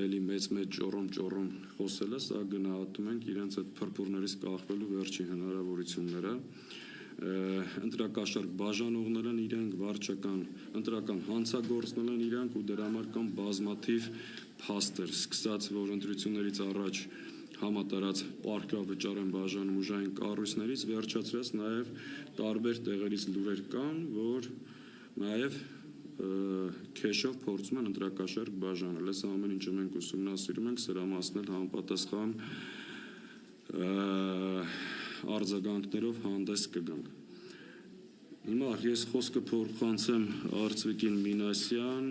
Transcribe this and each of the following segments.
էլի մեծ ճոռոմ խոսելը, սա գնահատում ենք իրենց այդ փրփուրներից կախվելու վերջի հնարավորությունները։ Ընտրակաշառք բաժանողներ են իրենք, վարչական ընտրական հանցագործներ են իրենք ու դրա համար կան բազմաթիվ փաստեր, սկսած որ ընտրություններից առաջ համատարած պարտքավճար են բաժանում ուժային կառույցներից, վերջացրած նաև տարբեր տեղերից լուրեր կան, որ նաև քեշով փորձում են ընտրակաշառք բաժանել։ Այս ամեն ինչը մենք ուսումնասիրում ենք, սրա մասն էլ համապատասխան արձագանքներով հանդես կգանք։ Հիմա ես խոսքը փոխանցեմ Արծվիկին Մինասյան,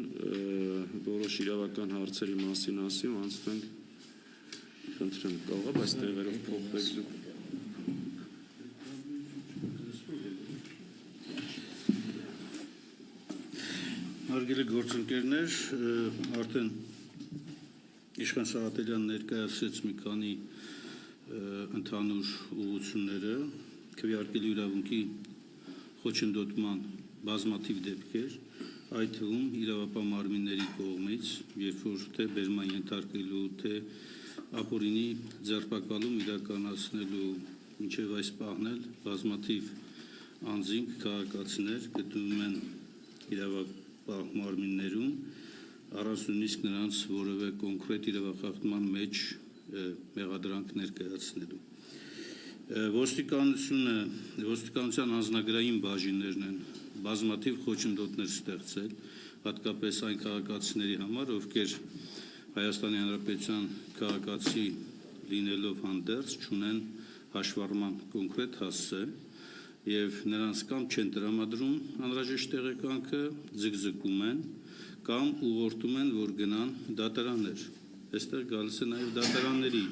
որոշ իրավական հարցերի մասին ասի, անցնենք, խնդրեմ, կարող է այս տեղերով փոխվեք դուք։ Հարգելի գործընկերներ, արդեն Իշխան Սաղաթելյան ներկայացրեց մի քանի ընդհանուր ուղղությունները, քվեարկելու իրավունքի խոչընդոտման բազմաթիվ դեպքեր, այդ թվում իրավապահ մարմինների կողմից, երբ որ թե բերման ենթարկելու, թե ապօրինի ձերբակալում իրականացնելու, մինչև այս պահն էլ բազմաթիվ անձինք, քաղաքացիներ գտնվում են իրավապահ մարմիններում, առանց նույնիսկ նրանց որևէ կոնկրետ իրավախախտման մեջ մեղադրանք ներկայացնելու։ Ոստիկանության անձնագրային բաժիններն են բազմաթիվ խոչընդոտներ ստեղծել, հատկապես այն քաղաքացիների համար, ովքեր Հայաստանի Հանրապետության քաղաքացի լինելով հանդերձ չունեն հաշվառման կոնկրետ հասցե եւ նրանց կամ չեն տրամադրում անհրաժեշտ տեղեկանքը, ձգձգում են կամ ուղղորդում են, որ գնան դատարաններ։ Այստեղ գալիս է նաև դատարանների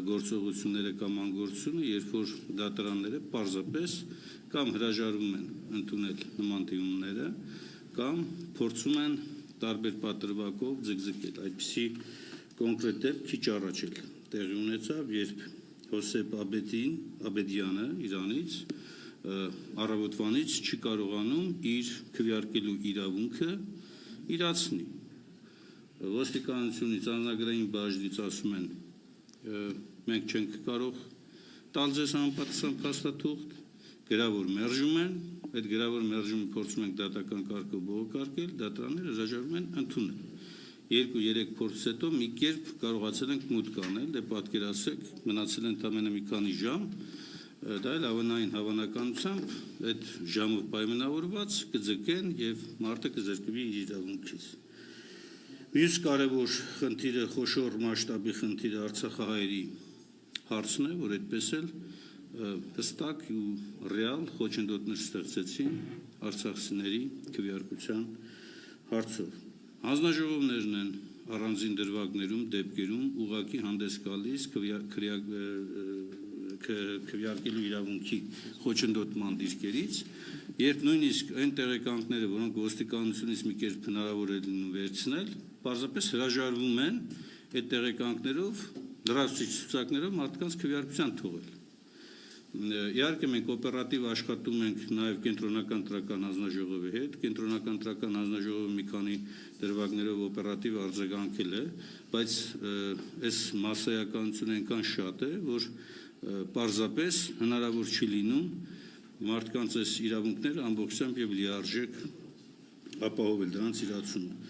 գործողությունները կամ անգործությունը, երբ որ դատարանները պարզապես կամ հրաժարվում են ընդունել նման դիմումները, կամ փորձում են տարբեր պատրվակով ձգձգել։ Այդպիսի կոնկրետ դեպք քիչ առաջ էլ տեղի ունեցավ, երբ Հոսեփ Աբեդյանը Իրանից առավոտվանից չի կարողանում իր քվեարկելու իրավունքը իրացնի։ Ոստիկանությունից, անձնագրային բաժնից ասում են, մենք չենք կարող տալ ձեզ համապատասխան փաստաթուղթ, գրավոր մերժում են, այդ գրավոր մերժումը փորձում ենք դատական կարգով բողոքարկել, դատարանները հրաժարվում են ընդունել։ 2-3 փորձից հետո մի կերպ կարողացել ենք մուտք անել, դե պատկերացրեք, մնացել են ընդամենը մի քանի ժամ, դա էլ ավանային հավանականությամբ այդ ժամով պայմանավորված կձգեն եւ մարդը կզրկվի իր իրավունքից։ Մյուս կարևոր խնդիրը, խոշոր մասշտաբի խնդիրը արցախահայերի հարցն է, որ այդպես էլ հստակ ու ռեալ խոչընդոտներ ստեղծեցին արցախցիների քվեարկության հարցով։ Հանձնաժողովներն են առանձին դրվագներում, դեպքերում ուղղակի հանդես գալիս քվեարկելու իրավունքի խոչընդոտման դիրքերից, երբ նույնիսկ այն տեղեկանքները, որոնք ոստիկանությունից մի կերպ հնարավոր է լինում վերցնել, պարզապես հրաժարվում են այդ տեղեկանքներով, լրացուցիչ ցուցակներով մարդկանց քվեարկության թողել։ Իհարկե մենք օպերատիվ աշխատում ենք նաև կենտրոնական տրական հանձնաժողովի հետ, կենտրոնական տրական հանձնաժողովը մի քանի դրվագներով օպերատիվ արձագանքել է, բայց այս մասսայականությունը այնքան շատ է, որ պարզապես հնարավոր չի լինում մարդկանց այս իրավունքները ամբողջությամբ եւ լիարժեք ապահովել դրանց իրացումը։